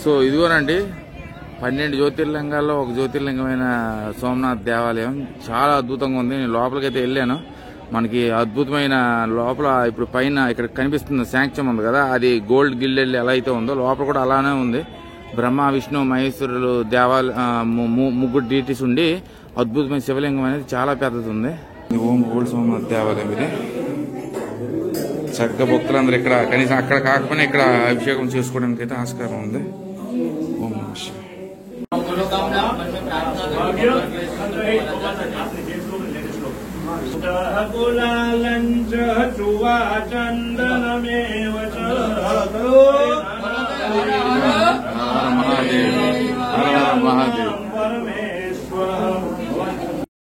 So ఇదిగోనండి 12 జ్యోతిర్లింగాల్లో ఒక జ్యోతిర్లింగమైన సోమనాథ్ దేవాలయం చాలా అద్భుతంగా ఉంది. నేను లోపలికైతే వెళ్ళాను. మనకి అద్భుతమైన లోపల ఇప్పుడు పైన ఇక్కడ కనిపిస్తున్న శాంక్చం ఉంది కదా, అది గోల్డ్ గిల్లెల్ ఎలా అయితే ఉందో లోపల కూడా అలానే ఉంది. బ్రహ్మ విష్ణు మహేశ్వరులు ముగ్గురు డీటీస్ ఉండి అద్భుతమైన శివలింగం అనేది చాలా పెద్దది ఉంది. ఓం గోల్డ్ సోమనాథ్ దేవాలయం ఇది. చక్కగా భక్తులందరూ ఇక్కడ కనీసం అక్కడ కాకపోయినా ఇక్కడ అభిషేకం చేసుకోవడానికి అయితే ఆస్కారం ఉంది. ఓం నమః శివాయ.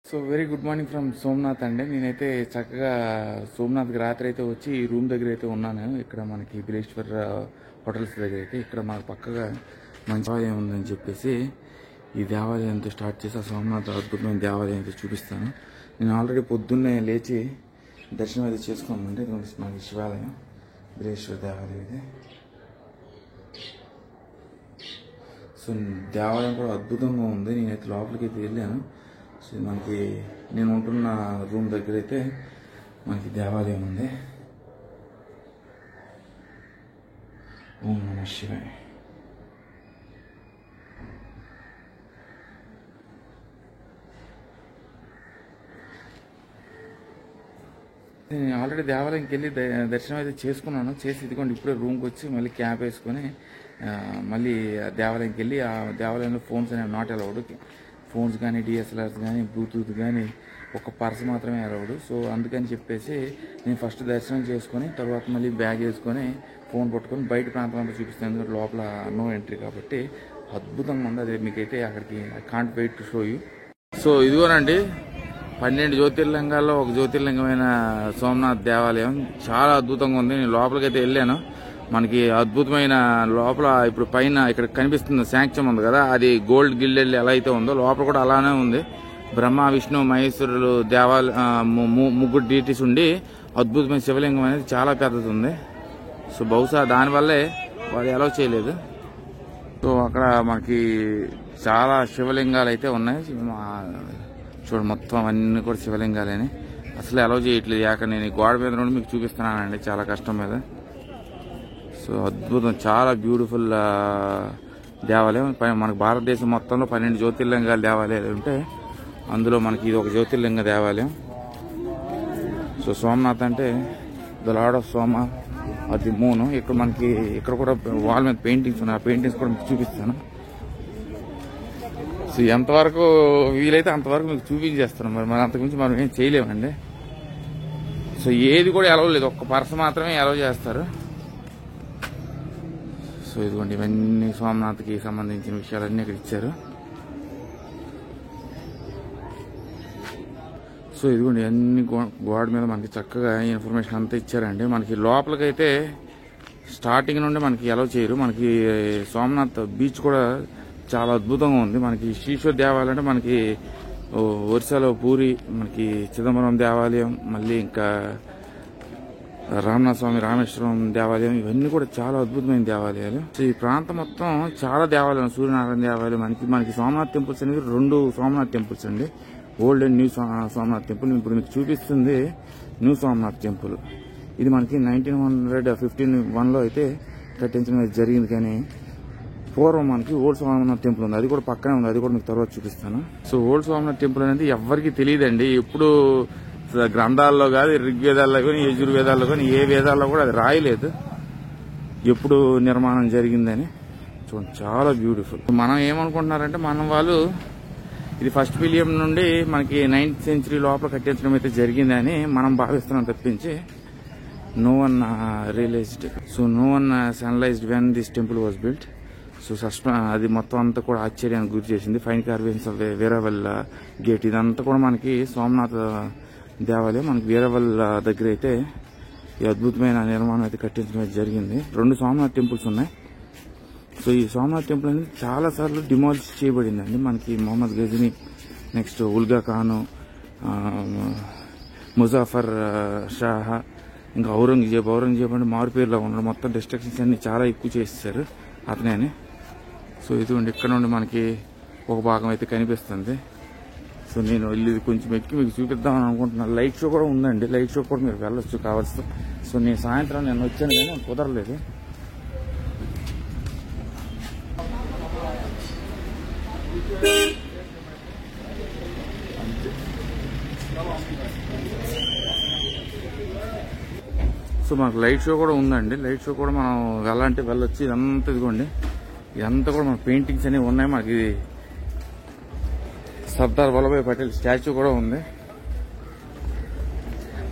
So very good morning from Somnath అండి. నేనైతే చక్కగా సోమనాథ్కి రాత్రి అయితే వచ్చి ఈ రూమ్ దగ్గర అయితే ఉన్నాను. ఇక్కడ మనకి బిలేశ్వర్ హోటల్స్ దగ్గర అయితే ఇక్కడ మాకు పక్కగా మంచి దేవాలయం ఉందని చెప్పేసి ఈ దేవాలయంతో స్టార్ట్ చేసి ఆ సోమనాథ్ అద్భుతమైన దేవాలయం అయితే చూపిస్తాను. నేను ఆల్రెడీ పొద్దున్నే లేచి దర్శనం అయితే చేసుకోమండి. మనకి శివాలయం బిలేశ్వర్ దేవాలయం ఇది. సో దేవాలయం కూడా అద్భుతంగా ఉంది. నేనైతే లోపలికి అయితే వెళ్ళాను. సో మనకి నేను ఉంటున్న రూమ్ దగ్గర అయితే మనకి దేవాలయం ఉంది. ఓం నమః శివాయ. నేను ఆల్రెడీ దేవాలయంకి వెళ్ళి దర్శనం అయితే చేసుకున్నాను. చేసి ఇదిగోండి ఇప్పుడే రూమ్కి వచ్చి మళ్ళీ క్యాబ్ వేసుకొని మళ్ళీ దేవాలయంకి వెళ్ళి ఆ దేవాలయంలో ఫోన్స్ అనేవి నాట్ అలౌడ్. ఫోన్స్ కానీ డిఎస్ఎల్ఆర్స్ కానీ బ్లూటూత్ కానీ ఒక పర్స్ మాత్రమే అలౌడ్. సో అందుకని చెప్పేసి నేను ఫస్ట్ దర్శనం చేసుకొని తర్వాత మళ్ళీ బ్యాగ్ వేసుకొని ఫోన్ పట్టుకొని బయట ప్రాంతం అంతా చూపిస్తాను. ఎందుకంటే లోపల నో ఎంట్రీ కాబట్టి అద్భుతంగా ఉంది. అదే మీకైతే అక్కడికి I can't wait to show you. So ఇదిగోనండి 12 జ్యోతిర్లింగాల్లో ఒక జ్యోతిర్లింగమైన సోమనాథ్ దేవాలయం చాలా అద్భుతంగా ఉంది. నేను లోపలికైతే వెళ్ళాను. మనకి అద్భుతమైన లోపల ఇప్పుడు పైన ఇక్కడ కనిపిస్తున్న శాంక్చం ఉంది కదా, అది గోల్డ్ గిల్లెల్ ఎలా అయితే ఉందో లోపల కూడా అలానే ఉంది. బ్రహ్మ విష్ణు మహేశ్వరులు ముగ్గురు డీటీస్ ఉండి అద్భుతమైన శివలింగం అనేది చాలా పెద్దది ఉంది. సో బహుశా దానివల్లే వాళ్ళు అలౌ చేయలేదు. సో అక్కడ మనకి చాలా శివలింగాలు అయితే ఉన్నాయి. చూడ మొత్తం అన్ని కూడా శివలింగాలని అసలు అలౌ చేయట్లేదు. యాక నేను ఈ గోడ మీద నుండి మీకు చూపిస్తున్నానండి చాలా కష్టం మీద. సో అద్భుతం, చాలా బ్యూటిఫుల్ దేవాలయం. మనకు భారతదేశం మొత్తంలో 12 జ్యోతిర్లింగాల దేవాలయాలు ఉంటాయి. అందులో మనకి ఇది ఒక జ్యోతిర్లింగ దేవాలయం. సో సోమనాథ్ అంటే the lord of Soma or the moon. ఇక్కడ మనకి ఇక్కడ కూడా వాల్ మీద పెయింటింగ్స్ ఉన్నాయి. ఆ పెయింటింగ్స్ కూడా మీకు చూపిస్తాను. సో ఎంతవరకు వీలైతే అంతవరకు మీకు చూపించేస్తాను. మరి అంతకుమించి మనం ఏం చేయలేమండి. సో ఏది కూడా అలౌ లేదు, ఒక్క పర్స్ మాత్రమే అలౌ చేస్తారు. సో ఇదిగోండి ఇవన్నీ సోమనాథ్కి సంబంధించిన విషయాలన్నీ ఇక్కడ ఇచ్చారు. సో ఇదిగోండి అన్ని గోడ మీద మనకి చక్కగా ఇన్ఫర్మేషన్ అంతా ఇచ్చారండి. మనకి లోపలికైతే స్టార్టింగ్ నుండి మనకి అలౌ చేయరు. మనకి సోమనాథ్ బీచ్ కూడా చాలా అద్భుతంగా ఉంది. మనకి శ్రీశ్వర దేవాలయం అంటే మనకి ఒరిస్సాలో పూరి, మనకి చిదంబరం దేవాలయం, మళ్ళీ ఇంకా రామనాథ స్వామి రామేశ్వరం దేవాలయం, ఇవన్నీ కూడా చాలా అద్భుతమైన దేవాలయాలు. సో ఈ ప్రాంతం మొత్తం చాలా దేవాలయం, సూర్యనారాయణ దేవాలయం. మనకి సోమనాథ్ టెంపుల్స్ అనేవి 2 సోమనాథ్ టెంపుల్స్ అండి, old and new Somnath temple. ఇప్పుడు మీకు చూపిస్తుంది న్యూ సోమనాథ్ టెంపుల్. ఇది మనకి 1951లో అయితే కట్టించడం జరిగింది. కానీ పూర్వం మనకి ఓల్డ్ సోమనాథ్ టెంపుల్ ఉంది, అది కూడా పక్కనే ఉంది. అది కూడా మీకు తర్వాత చూపిస్తాను. సో ఓల్డ్ సోమనాథ్ టెంపుల్ అనేది ఎవరికి తెలియదండి. ఎప్పుడు గ్రంథాల్లో కాదు, ఋగ్వేదాల్లో కానీ యజుర్వేదాల్లో కానీ ఏ వేదాల్లో కూడా అది రాయలేదు ఎప్పుడు నిర్మాణం జరిగిందని. చూడండి చాలా బ్యూటిఫుల్. మనం ఏమనుకుంటున్నారంటే మన వాళ్ళు ఇది ఫస్ట్ మిలియం నుండి మనకి 9th century లోపల కట్టించడం అయితే జరిగిందని మనం భావిస్తున్నాం తప్పించి no one realised. So no one analysed when this temple was built. సో అది మొత్తం అంతా కూడా ఆశ్చర్యానికి గురి చేసింది. Fine carvings of Veraval gate, ఇదంతా కూడా మనకి సోమనాథ్ దేవాలయం. మనకి వీరవల్ దగ్గర అయితే ఈ అద్భుతమైన నిర్మాణం అయితే కట్టించడం జరిగింది. 2 సోమనాథ్ టెంపుల్స్ ఉన్నాయి. సో ఈ సోమనాథ్ టెంపుల్ అనేది చాలా సార్లు డిమాలిష్ చేయబడిందండి. మనకి మొహమ్మద్ గజనీ, నెక్స్ట్ ఉల్గా ఖాను, ముజాఫర్ షాహ, ఇంకా ఔరంగజేబ్ అంటే మారుపేరులో ఉండడం, మొత్తం డిస్ట్రక్షన్స్ అన్ని చాలా ఎక్కువ చేసేసారు అతనే. సో ఇదిగోండి ఇక్కడ నుండి మనకి ఒక భాగం అయితే కనిపిస్తుంది. సో నేను వెళ్ళి కొంచెం ఎక్కి మీకు చూపిద్దామని అనుకుంటున్నాను. లైట్ షో కూడా ఉందండి, లైట్ షో కూడా మీరు వెళ్ళొచ్చు కావచ్చు. సో నేను సాయంత్రం నేను వచ్చాను కానీ కుదరలేదు. సో మనకు లైట్ షో కూడా ఉందండి, లైట్ షో కూడా మనం వెళ్ళాలంటే వెళ్ళొచ్చు. ఇదంతా ఇదిగోండి, ఇదంతా కూడా మన పెయింటింగ్స్ అనేవి ఉన్నాయి. మనకి సర్దార్ వల్లభాయ్ పటేల్ స్టాచ్యూ కూడా ఉంది.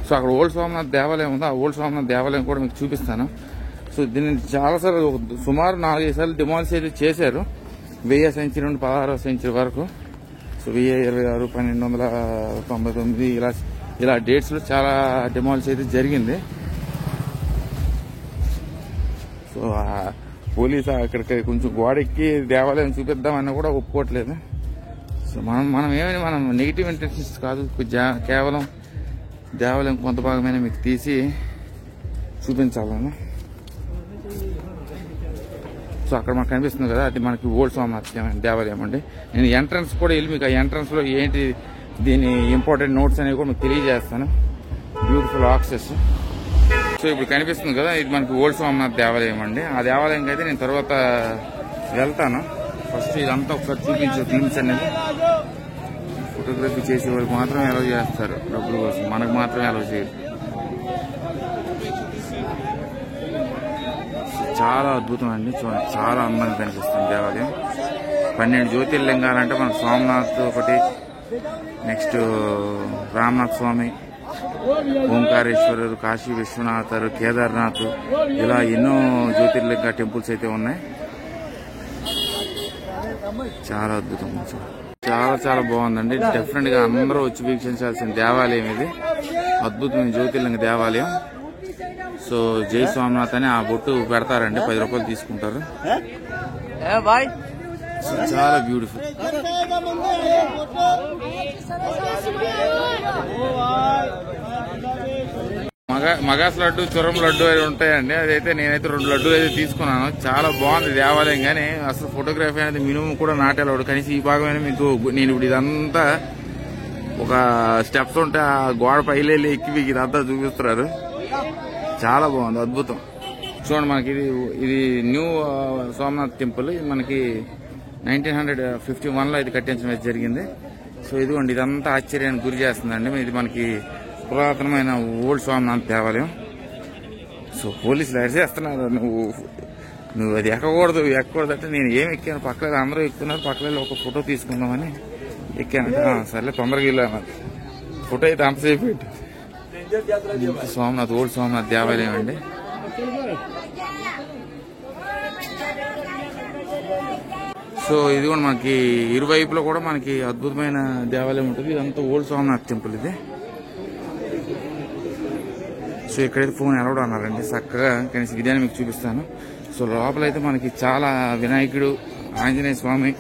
సో అక్కడ ఓల్డ్ సోమనాథ్ దేవాలయం ఉంది, ఆ ఓల్డ్ సోమనాథ్ దేవాలయం కూడా మీకు చూపిస్తాను. సో దీన్ని చాలాసార్లు సుమారు 4-5 సార్లు డిమాలిష్ అయితే చేశారు, 1000వ సెంచరీ నుండి 16వ సెంచరీ వరకు. సో 1026, 1299 ఇలా డేట్స్లో చాలా డిమాలిష్ అయితే జరిగింది. సో పోలీసు అక్కడికి కొంచెం గోడెక్కి దేవాలయం చూపిద్దామన్నా కూడా ఒప్పుకోవట్లేదు. సో మనం ఏమైనా మనం నెగిటివ్ ఇంటెన్షన్స్ కాదు, కేవలం దేవాలయం కొంత భాగమైనా మీకు తీసి చూపించాలని. సో అక్కడ మనకు కనిపిస్తుంది కదా, అది మనకి ఓల్డ్ సోమనాథ్ దేవాలయం అండి. నేను ఎంట్రన్స్ కూడా వెళ్ళి మీకు ఆ ఎంట్రన్స్ లో ఏంటి దీని ఇంపార్టెంట్ నోట్స్ అనేవి కూడా మీకు తెలియజేస్తాను. Beautiful access. సో ఇప్పుడు కనిపిస్తుంది కదా, ఇది మనకి ఓల్డ్ సోమనాథ్ దేవాలయం అండి. ఆ దేవాలయంకి అయితే నేను తర్వాత వెళ్తాను. ఫస్ట్ ఇదంతా ఒకసారి చూపించే థీమ్స్ అనేది ఫోటోగ్రఫీ చేసే వాళ్ళకి మాత్రం అలౌ చేస్తారు, డబ్బుల కోసం, మనకు మాత్రమే అలౌ చేయరు. చాలా అద్భుతం అండి, చూడండి చాలా అందంగా కనిపిస్తుంది దేవాలయం. 12 జ్యోతిర్లింగాలంటే మనకు సోమనాథ్ ఒకటి, నెక్స్ట్ రామనాథ్ స్వామి, ఓంకారేశ్వరుడు, కాశీ విశ్వనాథరు, కేదార్నాథ్, ఇలా ఎన్నో జ్యోతిర్లింగ టెంపుల్స్ అయితే ఉన్నాయి. చాలా అద్భుతం, చాలా చాలా బాగుందండి. డెఫినెట్ గా అందరూ వచ్చి వీక్షించాల్సిన దేవాలయం ఇది. అద్భుతమైన జ్యోతిర్లింగ దేవాలయం. సో జై సోమనాథ్ అని ఆ బొట్టు పెడతారండి, 10 రూపాయలు తీసుకుంటారు. సో చాలా బ్యూటిఫుల్. మగాస్ లడ్డు, చురం లడ్డు అవి ఉంటాయండి. అదైతే నేనైతే 2 లడ్డూలు అయితే తీసుకున్నాను. చాలా బాగుంది దేవాలయం, కానీ అసలు ఫోటోగ్రఫీ అనేది మినిమం కూడా నాటేలాడు. కనీసం ఈ భాగమైన మీకు నేను ఇప్పుడు ఇదంతా ఒక స్టెప్స్ ఉంటే ఆ గోడ పైలేళ్ళు ఎక్కి మీకు ఇదంతా చూపిస్తున్నారు. చాలా బాగుంది, అద్భుతం. చూడండి మనకి ఇది న్యూ సోమనాథ్ టెంపుల్. మనకి 1951లో ఇది కట్టించడం జరిగింది. సో ఇదిగోండి, ఇదంతా ఆశ్చర్యానికి గురి చేస్తుందండి. ఇది మనకి పురాతనమైన ఓల్డ్ సోమనాథ్ దేవాలయం. సో పోలీసులు అరిచేస్తున్నారు, నువ్వు అది ఎక్కకూడదు అంటే నేను ఏమి ఎక్కాను, పక్కన అందరూ ఎక్కుతున్నారు, పక్కన ఒక ఫోటో తీసుకుందామని ఎక్కానంటే సర్లే తొందరగా వెళ్ళాను. ఫోటో అయితే అంతసేపు పెట్టు. సోమనాథ్ ఓల్డ్ సోమనాథ్ దేవాలయం అండి. సో ఇది కూడా మనకి ఇరువైపులో కూడా మనకి అద్భుతమైన దేవాలయం ఉంటుంది. ఇదంతా ఓల్డ్ సోమనాథ్ టెంపుల్ ఇది. సో ఇక్కడైతే ఫోన్ అలౌడ్ అన్నారండి చక్కగా, కనీసం ఇదేని మీకు చూపిస్తాను. సో లోపలైతే మనకి చాలా వినాయకుడు, ఆంజనేయ స్వామి,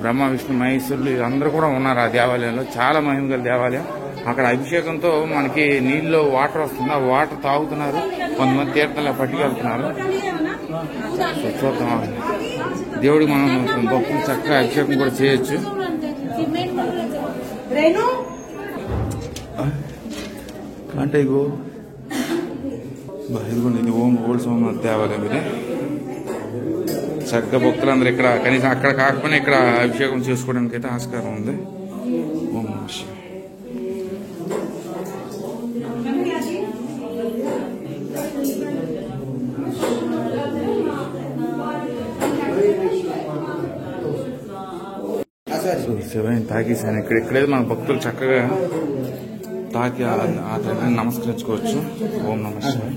బ్రహ్మ విష్ణు మహేశ్వరులు అందరూ కూడా ఉన్నారు ఆ దేవాలయంలో. చాలా మహిమగల దేవాలయం. అక్కడ అభిషేకంతో మనకి నీళ్ళలో వాటర్ వస్తుంది, ఆ వాటర్ తాగుతున్నారు, కొంతమంది తీర్థంలో పట్టుకెళ్తున్నారు. సో చూద్దాం, దేవుడికి మనం భక్తులు చక్కగా అభిషేకం కూడా చేయొచ్చు. అంటే ఇది ఓల్డ్ సోమనాథ్ దేవాలయం. ఇది చక్కగా భక్తులందరూ ఇక్కడ కనీసం అక్కడ కాకపోయినా ఇక్కడ అభిషేకం చేసుకోవడానికి అయితే ఆస్కారం ఉంది. ఓం నమః శివాయ. శివయ్యని తాకేసాను. ఇక్కడైతే మన భక్తులు చక్కగా తాకి ఆ తల్లిని నమస్కరించుకోవచ్చు. ఓం నమః శివాయ.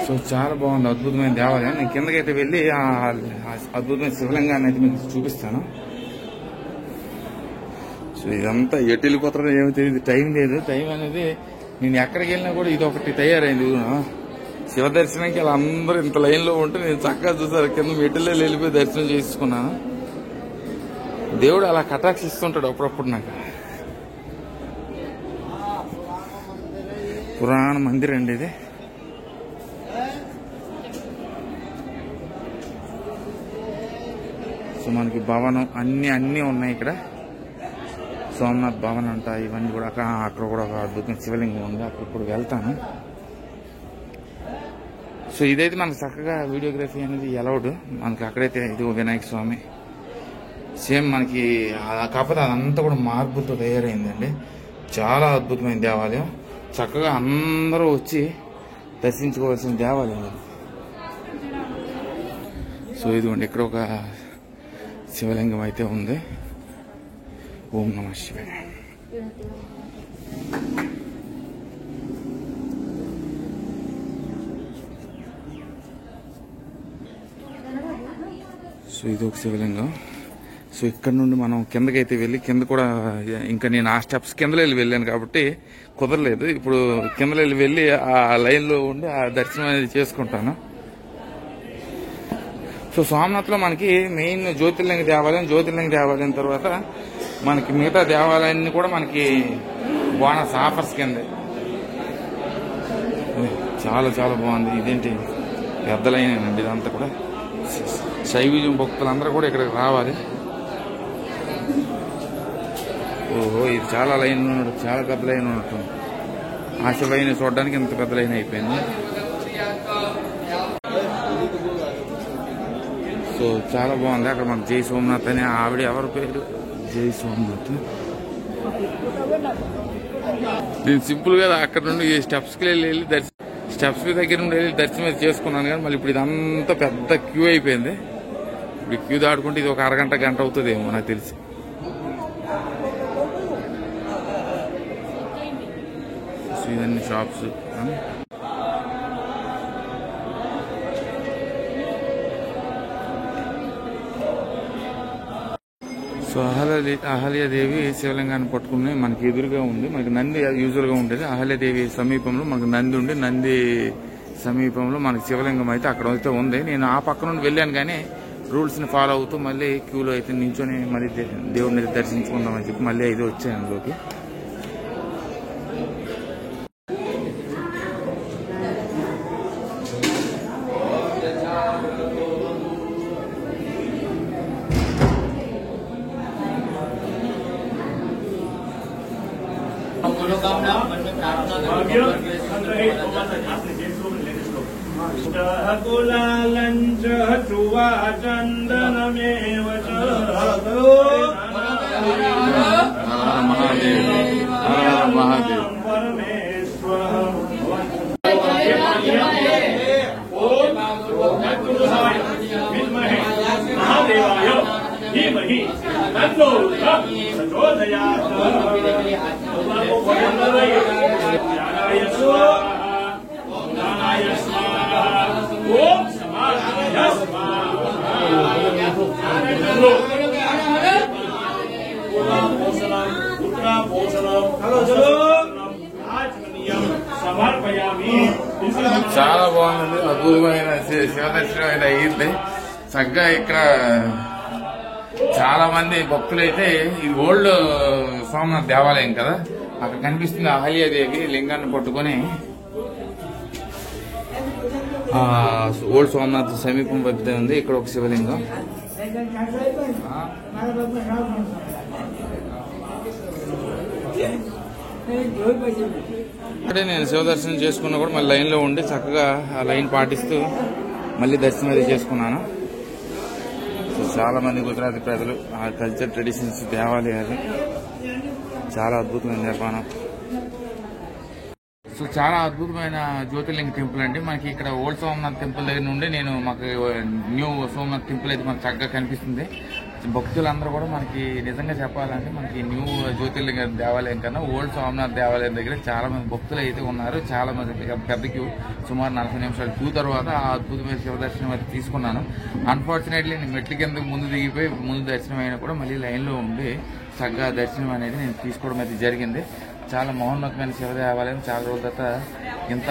సో చాలా బాగుంది, అద్భుతమైన దేవాలయం. నేను కిందకైతే వెళ్ళి ఆ అద్భుతమైన శివలింగాన్ని అయితే మీకు చూపిస్తాను. సో ఇదంతా ఎటు వెళ్ళిపోతారో ఏమో తెలియదు, టైం లేదు. టైం అనేది నేను ఎక్కడికి వెళ్ళినా కూడా ఇది ఒకటి తయారైంది. శివ దర్శనానికి అలా అందరూ ఇంత లైన్లో ఉంటే నేను చక్కగా చూసారు, కింద మెట్టులో వెళ్ళిపోయి దర్శనం చేసుకున్నాను. దేవుడు అలా కటాక్షిస్తుంటాడు అప్పుడప్పుడు నాకు. పురాణ మందిరం అండి ఇది. సో మనకి భవనం అన్నీ ఉన్నాయి ఇక్కడ. సోమనాథ్ భవన్ అంట, ఇవన్నీ కూడా అక్కడ కూడా ఒక అద్భుతమైన శివలింగం ఉంది, అక్కడ కూడా వెళ్తాను. సో ఇదైతే మనకు చక్కగా వీడియోగ్రఫీ అనేది అలౌడ్. మనకి అక్కడైతే ఇది వినాయక స్వామి సేమ్ మనకి, కాకపోతే అదంతా కూడా మార్బుల్తో తయారైందండి. చాలా అద్భుతమైన దేవాలయం, చక్కగా అందరూ వచ్చి దర్శించుకోవాల్సిన దేవాలయం ఇది. సో ఇదిగోండి ఇక్కడ ఒక శివలింగం అయితే ఉంది. ఓం నమః శివాయ. సో ఇది ఒక శివలింగం. సో ఇక్కడ నుండి మనం కిందకైతే వెళ్ళి, కింద కూడా ఇంకా నేను ఆ స్టెప్స్ కిందలో వెళ్ళాను కాబట్టి కుదరలేదు. ఇప్పుడు కిందలో వెళ్ళి ఆ లైన్లో ఉండి ఆ దర్శనం అనేది చేసుకుంటాను. సో సోమనాథ్లో మనకి మెయిన్ జ్యోతిర్లింగ దేవాలయం తర్వాత మనకి మిగతా దేవాలయాన్ని కూడా మనకి బోనస్ ఆఫర్స్ కింద. చాలా చాలా బాగుంది. ఇదేంటి పెద్ద లైన్ అండి ఇదంతా కూడా. శైవిజం భక్తులందరూ కూడా ఇక్కడికి రావాలి. ఓహో ఇది చాలా లైన్ ఉన్నట్టు, చాలా పెద్ద లైన్ ఉన్నట్టు. ఆ శివయ్యని చూడడానికి ఇంత పెద్ద లైన్ అయిపోయింది. సో చాలా బాగుంది. అక్కడ మనకు జై సోమనాథ్ అని ఆవిడ ఎవరి పేరు, జై సోమనాథ్. నేను సింపుల్ గా అక్కడ నుండి స్టెప్స్ కి వెళ్ళి స్టెప్స్ దగ్గర నుండి వెళ్ళి దర్శనం చేసుకున్నాను, కానీ మళ్ళీ ఇప్పుడు ఇదంతా పెద్ద క్యూ అయిపోయింది. ఇప్పుడు క్యూ దాటుకుంటే ఇది ఒక అరగంట గంట అవుతుందేమో నాకు తెలిసి. సో ఇదన్నీ షాప్స్. సో అహల్యాదేవి శివలింగాన్ని పట్టుకుని మనకి ఎదురుగా ఉంది. మనకి నంది యూజువల్ గా ఉండేది. అహల్యాదేవి సమీపంలో మనకు నంది ఉండి, నంది సమీపంలో మనకి శివలింగం అయితే అక్కడ అయితే ఉంది. నేను ఆ పక్క నుండి వెళ్ళాను, కానీ రూల్స్ ని ఫాలో అవుతూ మళ్ళీ క్యూలో అయితే నించొని మళ్ళీ దేవుడిని దర్శించుకుందామని చెప్పి మళ్ళీ అయితే వచ్చాను అందులోకి. కులాలంచ చువా చందనమేవ మహాదేవాయ ధీమహి తన్నో ప్రచోదయాత్. ఓం సమాధాయ చాలా బాగుంది. అద్భుతమైన శివదర్శనం అయితే అయ్యింది. చక్కగా ఇక్కడ చాలా మంది భక్తులైతే, ఇది ఓల్డ్ సోమనాథ్ దేవాలయం కదా, అక్కడ కనిపిస్తుంది అహల్యాదేవి లింగాన్ని పట్టుకొని ఓల్డ్ సోమనాథ్ సమీపం వద్ద ఉంది. ఇక్కడ ఒక శివలింగం. అంటే నేను శివ దర్శనం చేసుకున్నా కూడా మళ్ళీ లైన్లో ఉండి చక్కగా ఆ లైన్ పాటిస్తూ మళ్ళీ దర్శనం అది చేసుకున్నాను. చాలా మంది గుజరాతీ ప్రజలు ఆ కల్చర్ ట్రెడిషన్స్ దేవాలయాలు చాలా అద్భుతమైన నిర్మాణం. సో చాలా అద్భుతమైన జ్యోతిర్లింగ టెంపుల్ అండి. మనకి ఇక్కడ ఓల్డ్ సోమనాథ్ టెంపుల్ దగ్గర నుండి మాకు న్యూ సోమనాథ్ టెంపుల్ అయితే మనకు చక్కగా కనిపిస్తుంది. భక్తులందరూ కూడా మనకి నిజంగా చెప్పాలంటే మనకి న్యూ జ్యోతిర్లింగ దేవాలయం కన్నా ఓల్డ్ సోమనాథ్ దేవాలయం దగ్గర చాలా మంది భక్తులు అయితే ఉన్నారు. చాలా మంది పెద్ద క్యూ, సుమారు 40 నిమిషాల క్యూ తర్వాత ఆ అద్భుతమైన శివ దర్శనం అయితే తీసుకున్నాను. అన్ఫార్చునేట్లీ నేను మెట్ల కింద ముందు దిగిపోయి ముందు దర్శనం అయినా కూడా మళ్ళీ లైన్లో ఉండి చక్కగా దర్శనం అనేది నేను తీసుకోవడం అయితే జరిగింది. చాలా మహోన్నతమైన శివ దేవాలయం. చాలా రోజుల తర్వాత ఇంత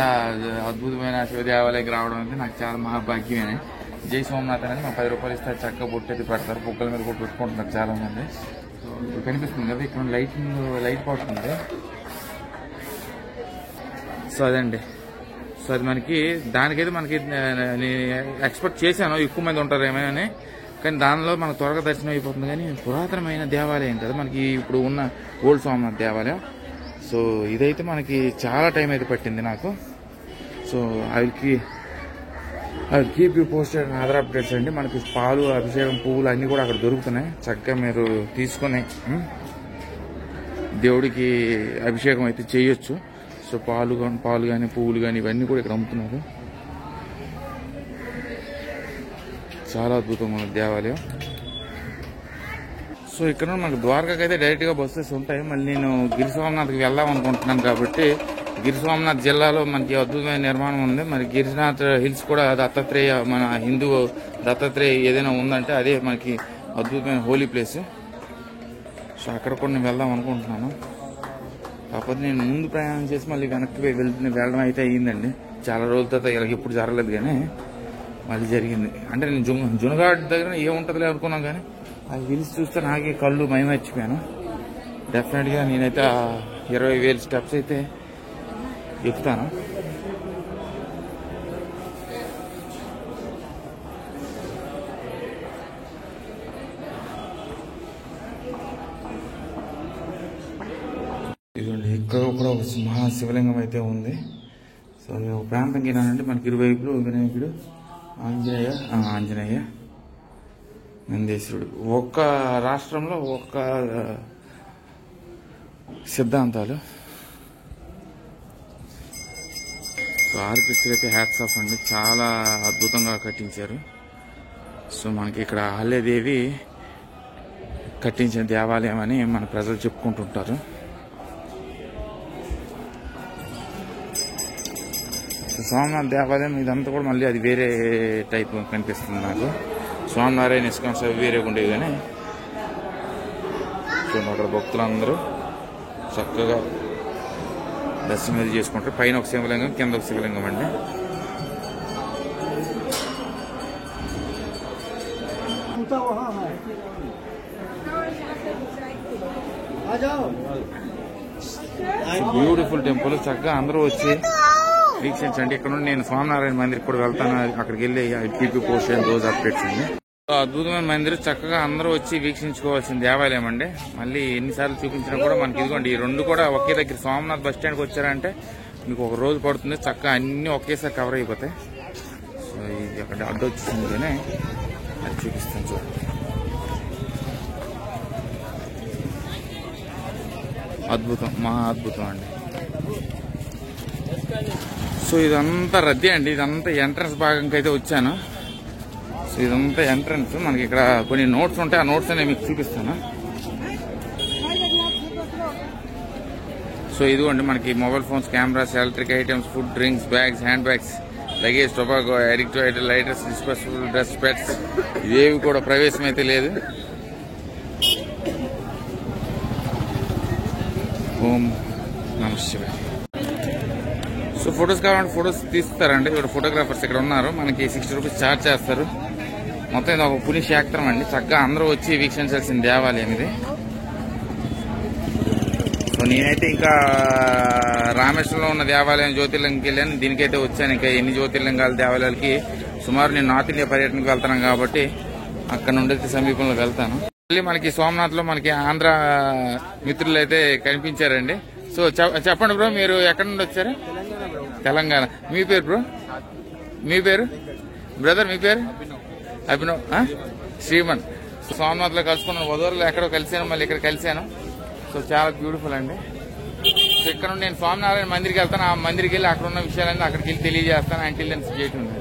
అద్భుతమైన శివ దేవాలయానికి రావడం అంటే నాకు చాలా మహాభాగ్యమే. జై సోమనాథ్ అనేది మాకు 10 రూపాయలు ఇస్తారు, చక్కగా బొట్టెది పెడతారు, బుక్కల మీద కూడా పెట్టుకుంటున్నారు చాలా మంది. ఇప్పుడు కనిపిస్తుంది కదా ఇక్కడ లైట్ పడుతుంది. సో అదండి. సో అది మనకి దానికైతే మనకి నేను ఎక్స్పెక్ట్ చేశాను ఎక్కువ మంది ఉంటారేమో అని, కానీ దానిలో మనకు త్వరగా దర్శనం అయిపోతుంది. కానీ పురాతనమైన దేవాలయం కదా మనకి ఇప్పుడు ఉన్న ఓల్డ్ సోమనాథ్ దేవాలయం. సో ఇదైతే మనకి చాలా టైం అయితే పట్టింది నాకు. So I keep you posted other updates అండి. మనకి పాలు, అభిషేకం, పువ్వులు అన్నీ కూడా అక్కడ దొరుకుతున్నాయి. చక్కగా మీరు తీసుకొని దేవుడికి అభిషేకం అయితే చేయొచ్చు. సో పాలు కానీ పువ్వులు కానీ ఇవన్నీ కూడా ఇక్కడ అమ్ముతున్నారు. చాలా అద్భుతమైన దేవాలయం. సో ఇక్కడ మనకు ద్వారకాకి అయితే డైరెక్ట్గా బస్సెస్ ఉంటాయి. మళ్ళీ నేను గిరి సోమనాథ్కి వెళ్దాం అనుకుంటున్నాను కాబట్టి గిరి సోమనాథ్ జిల్లాలో మనకి అద్భుతమైన నిర్మాణం ఉంది. మరి గిరినాథ్ హిల్స్ కూడా దత్తాత్రేయ, మన హిందూ దత్తాత్రేయ ఏదైనా ఉందంటే అదే మనకి అద్భుతమైన హోలీ ప్లేస్. సో అక్కడ కూడా నేను వెళ్దాం అనుకుంటున్నాను. కాకపోతే నేను ముందు ప్రయాణం చేసి మళ్ళీ వెనక్కి వెళ్ళడం అయితే అయ్యిందండి. చాలా రోజుల తర్వాత ఇలా ఎప్పుడు జరగలేదు కానీ మళ్ళీ జరిగింది. అంటే నేను జునగాడ్ దగ్గర ఏముంటుందిలే అనుకున్నాను, కానీ అది హిల్స్ చూస్తే నాకే కళ్ళు మైమర్చిపోయాను. డెఫినెట్గా నేనైతే 20,000 స్టెప్స్ అయితే ఎక్కుతాను. ఇదిగోండి ఇక్కడ కూడా ఒక మహాశివలింగం అయితే ఉంది. సో ఒక ప్రాంతంకి ఏంటంటే మనకి ఇరువైపులు వినాయకుడు, ఆంజనేయ, నందీశ్వరుడు. ఒక్క రాష్ట్రంలో ఒక్క సిద్ధాంతాలు. సో ఆర్కిటెక్చర్ అయితే హ్యాట్స్ ఆఫ్ అండి, చాలా అద్భుతంగా కట్టించారు. సో మనకి ఇక్కడ అహల్యాదేవి కట్టించిన దేవాలయం అని మన ప్రజలు చెప్పుకుంటుంటారు. సోమనాథ్ దేవాలయం ఇదంతా కూడా మళ్ళీ అది వేరే టైప్ కనిపిస్తుంది నాకు. స్వామినారాయణ ఇస్కాన్స్ అవి వేరేగా ఉండేవి, కానీ చూడండి అక్కడ భక్తులందరూ చక్కగా దర్శనం అది చేసుకుంటారు. పైన ఒక శివలింగం, కింద ఒక శివలింగం అండి. Beautiful temple. చక్కగా అందరూ వచ్చి వీక్షించండి. ఇక్కడ నుండి నేను స్వామినారాయణ మందిర్కి కూడా వెళ్తాను. అక్కడికి వెళ్ళి కీప్ పోస్ట్ రోజు అప్డేట్స్ అండి. అద్భుతమైన మందిరం, చక్కగా అందరూ వచ్చి వీక్షించుకోవాల్సిన దేవాలయం అండి. మళ్ళీ ఎన్నిసార్లు చూపించినా కూడా మనకి ఇదిగోండి ఈ రెండు కూడా ఒకే దగ్గర. సోమనాథ్ బస్ స్టాండ్కి వచ్చారంటే మీకు ఒక రోజు పడుతుంది, చక్కగా అన్ని ఒకేసారి కవర్ అయిపోతాయి. సో ఇది అక్కడ అడ్డు వచ్చేసింది, కానీ అది చూపిస్తాను చూడండి. అద్భుతం, మహా అద్భుతం అండి. సో ఇదంతా రద్దీ అండి. ఇదంతా ఎంట్రన్స్ భాగంకి అయితే వచ్చాను. సో ఇదంతా ఎంట్రన్స్. మనకి ఇక్కడ కొన్ని నోట్స్ ఉంటాయి, ఆ నోట్స్ అనేవి మీకు చూపిస్తాను. సో ఇదిగోండి మనకి mobile phones, cameras, electric items, food, drinks, bags, hand bags, luggage, tobacco, addictive lighters, disposable dress, pets ఇవేవి కూడా ప్రవేశం అయితే లేదు. ఓం నమః శివాయ. సో ఫొటోస్ కావాలంటే ఫొటోస్ తీస్తారండి. ఇక్కడ ఫోటోగ్రాఫర్స్ ఇక్కడ ఉన్నారు. మనకి 60 రూపీస్ ఛార్జ్ చేస్తారు. మొత్తం ఇది ఒక పుణ్యక్షేత్రం అండి. చక్కగా అందరూ వచ్చి వీక్షించాల్సిన దేవాలయం ఇది. సో నేనైతే ఇంకా రామేశ్వరంలో ఉన్న దేవాలయం జ్యోతిర్లింగంకి వెళ్ళాను. దీనికైతే వచ్చాను. ఇంకా ఎన్ని జ్యోతిర్లింగాల దేవాలయాలకి సుమారు నేను నార్త్ ఇండియా పర్యటనకు వెళ్తాను కాబట్టి అక్కడ నుండి సమీపంలో వెళ్తాను. మళ్ళీ మనకి సోమనాథ్ లో మనకి ఆంధ్ర మిత్రులు అయితే కనిపించారండి. సో చెప్పండి బ్రో, మీరు ఎక్కడి నుండి వచ్చారు? తెలంగాణ. మీ పేరు బ్రో? మీ పేరు బ్రదర్? మీ పేరు? అభినవ్. శ్రీమన్. సోమనాథ్ లో కలుసుకున్నాను. వదూరులో ఎక్కడో కలిసాను, మళ్ళీ ఇక్కడ కలిసాను. సో చాలా బ్యూటిఫుల్ అండి. సో ఇక్కడ నుండి నేను స్వామినారాయణ మందిరికి వెళ్తాను. ఆ మందిరికి వెళ్ళి అక్కడ ఉన్న విషయాలన్నీ అక్కడికి వెళ్ళి తెలియజేస్తాను. Until then stay tuned.